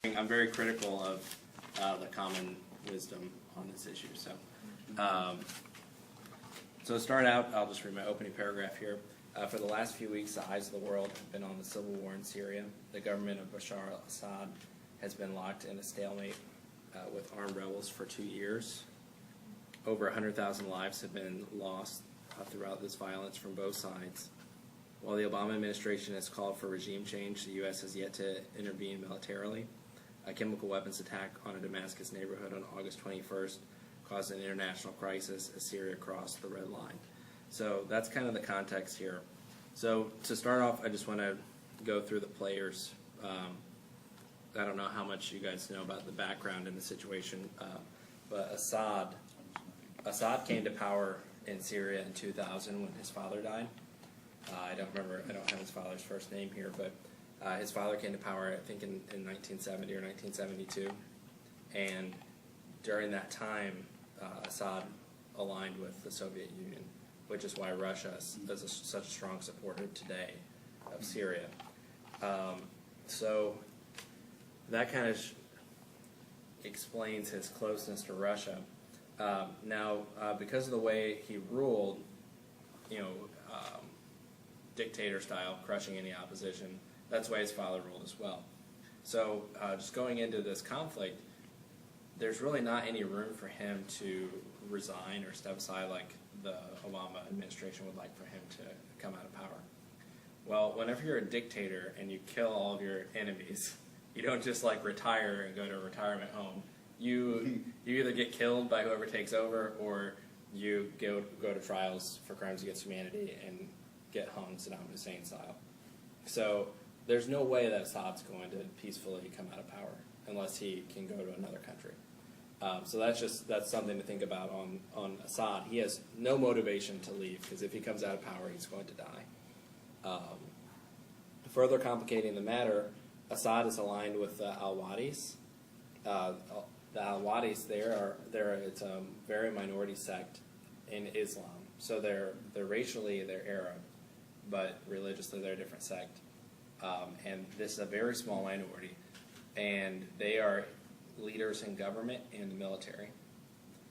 I'm very critical of the common wisdom on this issue. So to start out, I'll just read my opening paragraph here. For the last few weeks, the eyes of the world have been on the civil war in Syria. The government of Bashar al-Assad has been locked in a stalemate with armed rebels for 2 years. Over 100,000 lives have been lost throughout this violence from both sides. While the Obama administration has called for regime change, the U.S. has yet to intervene militarily. A chemical weapons attack on a Damascus neighborhood on August 21st caused an international crisis as Syria crossed the red line. So that's kind of the context here. So to start off, I just want to go through the players. I don't know how much you guys know about the background in the situation, but Assad came to power in Syria in 2000 when his father died. I don't have his father's first name here, but his father came to power, I think, in 1970 or 1972. And during that time, Assad aligned with the Soviet Union, which is why Russia is such a strong supporter today of Syria. So that kind of explains his closeness to Russia. Now, because of the way he ruled, dictator style, crushing any opposition, that's why his father ruled as well. So just going into this conflict, there's really not any room for him to resign or step aside like the Obama administration would like for him to come out of power. Well, whenever you're a dictator and you kill all of your enemies, you don't just like retire and go to a retirement home. You either get killed by whoever takes over, or you go to trials for crimes against humanity and get hung Saddam Hussein style. So there's no way that Assad's going to peacefully come out of power unless he can go to another country. So that's something to think about on Assad. He has no motivation to leave, because if he comes out of power, he's going to die. Further complicating the matter, Assad is aligned with the Al-Wadis. The Al-Wadis, it's a very minority sect in Islam. So they're racially Arab, but religiously they're a different sect. And this is a very small minority, and they are leaders in government and the military.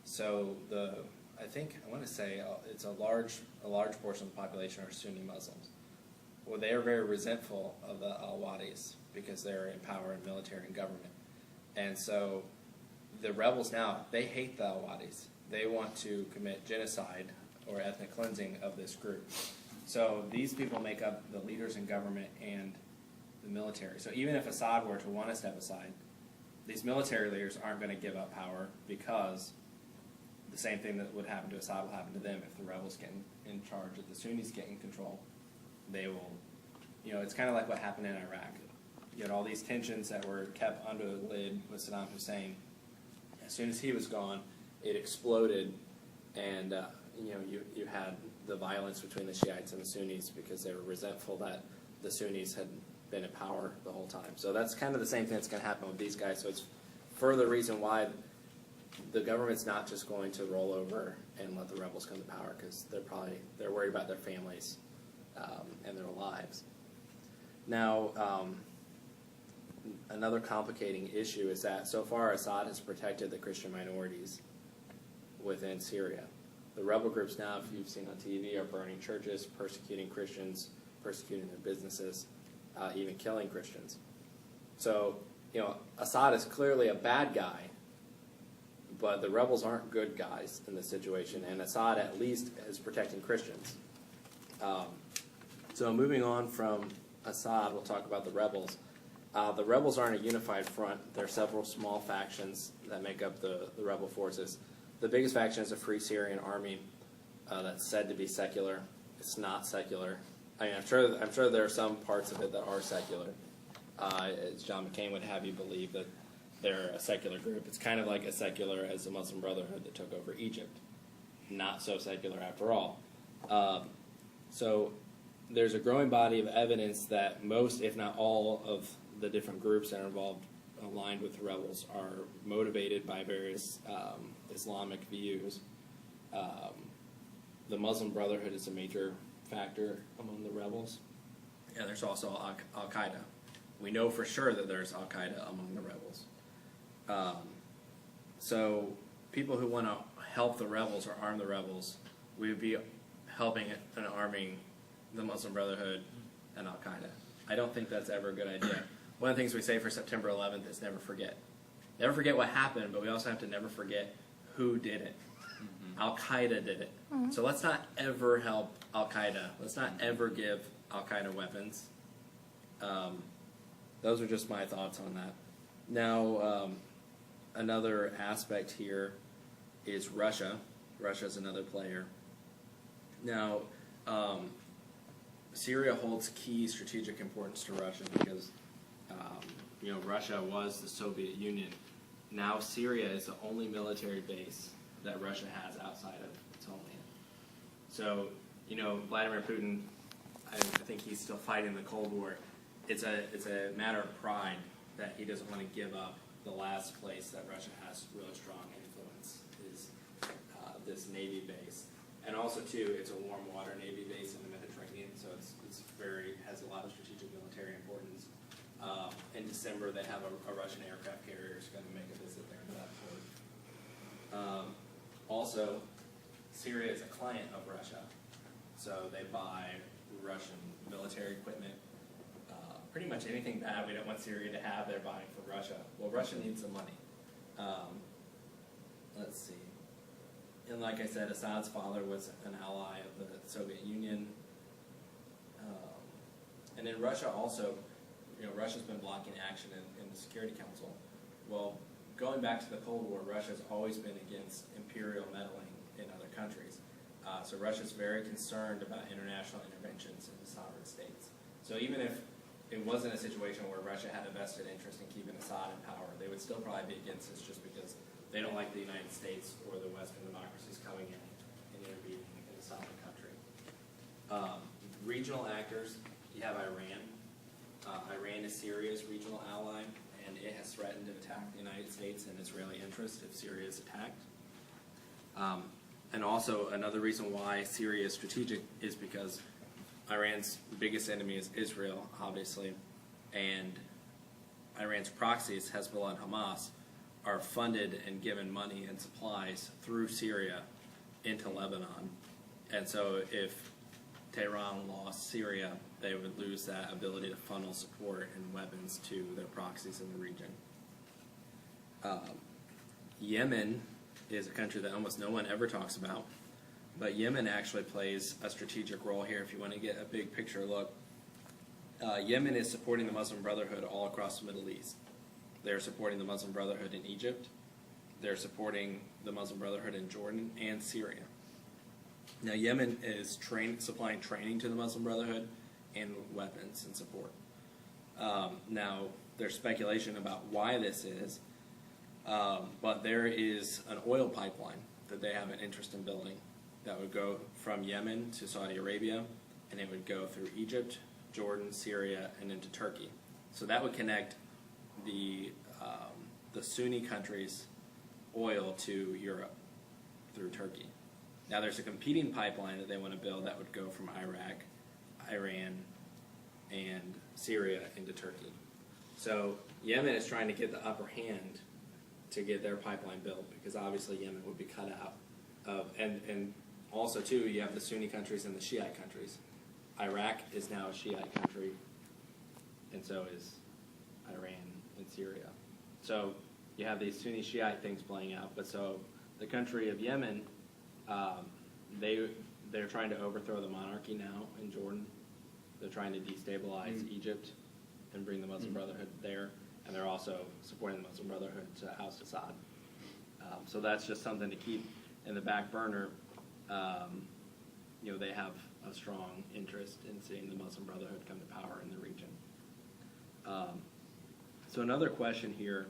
So I want to say it's a large portion of the population are Sunni Muslims. Well, they are very resentful of the Al-Wadis because they're in power in military and government. And so the rebels now, they hate the Al-Wadis. They want to commit genocide or ethnic cleansing of this group. So these people make up the leaders in government and the military. So even if Assad were to want to step aside, these military leaders aren't going to give up power, because the same thing that would happen to Assad will happen to them if the rebels get in charge, if the Sunnis get in control. They will, it's kind of like what happened in Iraq. You had all these tensions that were kept under the lid with Saddam Hussein. As soon as he was gone, it exploded, and you had the violence between the Shiites and the Sunnis because they were resentful that the Sunnis had been in power the whole time. So that's kind of the same thing that's going to happen with these guys. So it's further reason why the government's not just going to roll over and let the rebels come to power, because they're worried about their families and their lives. Now, another complicating issue is that so far Assad has protected the Christian minorities within Syria. The rebel groups now, if you've seen on TV, are burning churches, persecuting Christians, persecuting their businesses, even killing Christians. So, Assad is clearly a bad guy, but the rebels aren't good guys in this situation, and Assad at least is protecting Christians. So moving on from Assad, we'll talk about the rebels. The rebels aren't a unified front. There are several small factions that make up the rebel forces. The biggest faction is the Free Syrian Army that's said to be secular. It's not secular. I mean, I'm sure there are some parts of it that are secular. As John McCain would have you believe that they're a secular group. It's kind of like as secular as the Muslim Brotherhood that took over Egypt. Not so secular after all. So there's a growing body of evidence that most, if not all, of the different groups that are involved, aligned with the rebels, are motivated by various Islamic views. The Muslim Brotherhood is a major factor among the rebels. And there's also Al-Qaeda, we know for sure that there's Al-Qaeda among the rebels. So people who want to help the rebels or arm the rebels, we would be helping and arming the Muslim Brotherhood and Al-Qaeda. I don't think that's ever a good idea. One of the things we say for September 11th is never forget. Never forget what happened, but we also have to never forget who did it. Al-Qaeda did it. So let's not ever help Al-Qaeda. Let's not ever give Al-Qaeda weapons. Those are just my thoughts on that. Now, another aspect here is Russia. Russia's another player. Now, Syria holds key strategic importance to Russia because, Russia was the Soviet Union. Now Syria is the only military base that Russia has outside of its homeland. So, Vladimir Putin, I think he's still fighting the Cold War. It's a matter of pride that he doesn't want to give up the last place that Russia has really strong influence is this Navy base. And also, too, it's a warm water Navy base in the Mediterranean, so has a lot of strategic military importance. In December, they have a Russian aircraft carrier who's going to make a visit there to that port. Also, Syria is a client of Russia, so they buy Russian military equipment. Pretty much anything bad we don't want Syria to have, they're buying for Russia. Well, Russia needs the money. Let's see. And like I said, Assad's father was an ally of the Soviet Union. And then Russia also, Russia's been blocking action in the Security Council. Well, going back to the Cold War, Russia's always been against imperial meddling in other countries. So Russia's very concerned about international interventions in the sovereign states. So even if it wasn't a situation where Russia had a vested interest in keeping Assad in power, they would still probably be against this just because they don't like the United States or the Western democracies coming in and intervening in the sovereign country. Regional actors, you have Iran. Iran is Syria's regional ally, and it has threatened to attack the United States and Israeli interests if Syria is attacked. And also, another reason why Syria is strategic is because Iran's biggest enemy is Israel, obviously, and Iran's proxies, Hezbollah and Hamas, are funded and given money and supplies through Syria into Lebanon. And so if Tehran lost Syria, they would lose that ability to funnel support and weapons to their proxies in the region. Yemen is a country that almost no one ever talks about, but Yemen actually plays a strategic role here if you want to get a big picture look. Yemen is supporting the Muslim Brotherhood all across the Middle East. They're supporting the Muslim Brotherhood in Egypt. They're supporting the Muslim Brotherhood in Jordan and Syria. Now, Yemen is supplying training to the Muslim Brotherhood and weapons and support. Now, there's speculation about why this is, but there is an oil pipeline that they have an interest in building that would go from Yemen to Saudi Arabia, and it would go through Egypt, Jordan, Syria, and into Turkey. So that would connect the Sunni countries' oil to Europe through Turkey. Now there's a competing pipeline that they want to build that would go from Iraq, Iran, and Syria into Turkey. So Yemen is trying to get the upper hand to get their pipeline built because obviously Yemen would be cut out of, and also too you have the Sunni countries and the Shiite countries. Iraq is now a Shiite country, and so is Iran and Syria. So you have these Sunni Shiite things playing out, but so the country of Yemen, they're trying to overthrow the monarchy now in Jordan. They're trying to destabilize Egypt and bring the Muslim Brotherhood there, and they're also supporting the Muslim Brotherhood to oust Assad. So that's just something to keep in the back burner. They have a strong interest in seeing the Muslim Brotherhood come to power in the region. So another question here